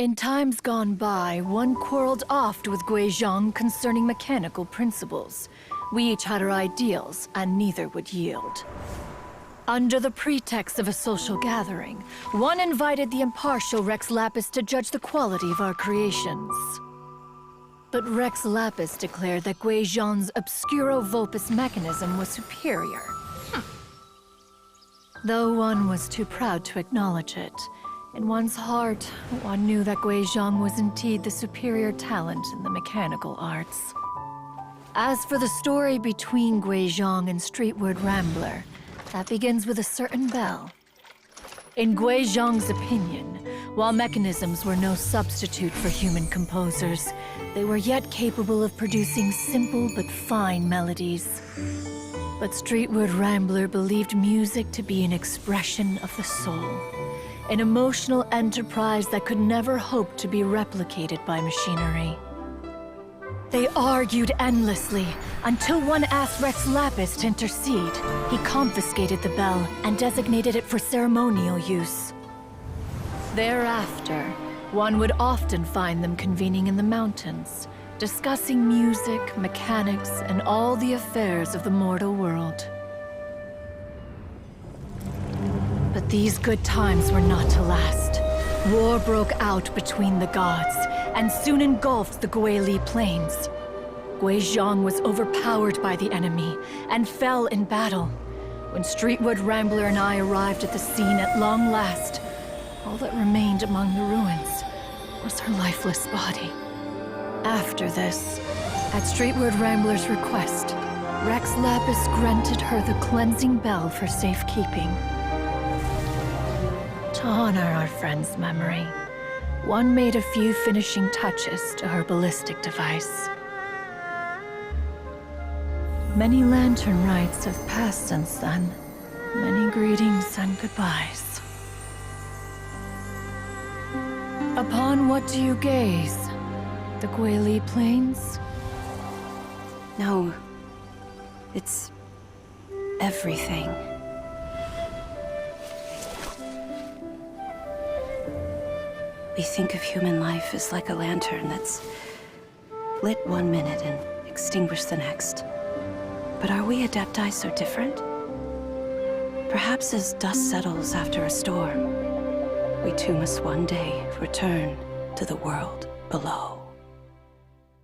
In times gone by, one quarreled oft with Guizhong concerning mechanical principles. We each had our ideals, and neither would yield. Under the pretext of a social gathering, one invited the impartial Rex Lapis to judge the quality of our creations. But Rex Lapis declared that Guizhong's obscuro Vulpus mechanism was superior. Though one was too proud to acknowledge it, in one's heart, one knew that Guizhong was indeed the superior talent in the mechanical arts. As for the story between Guizhong and Streetward Rambler, that begins with a certain bell. In Guizhong's opinion, while mechanisms were no substitute for human composers, they were yet capable of producing simple but fine melodies. But Streetward Rambler believed music to be an expression of the soul, an emotional enterprise that could never hope to be replicated by machinery. They argued endlessly, until one asked Rex Lapis to intercede. He confiscated the bell and designated it for ceremonial use. Thereafter, one would often find them convening in the mountains, discussing music, mechanics, and all the affairs of the mortal world. But these good times were not to last. War broke out between the gods, and soon engulfed the Guili plains. Guizhong was overpowered by the enemy, and fell in battle. When Streetward Rambler and I arrived at the scene at long last, all that remained among the ruins was her lifeless body. After this, at Streetward Rambler's request, Rex Lapis granted her the cleansing bell for safekeeping. To honor our friend's memory, one made a few finishing touches to her ballistic device. Many lantern rites have passed since then. Many greetings and goodbyes. Upon what do you gaze? The Guili Plains? No. It's everything. We think of human life as like a lantern that's lit one minute and extinguished the next. But are we Adepti so different? Perhaps as dust settles after a storm, we too must one day return to the world below.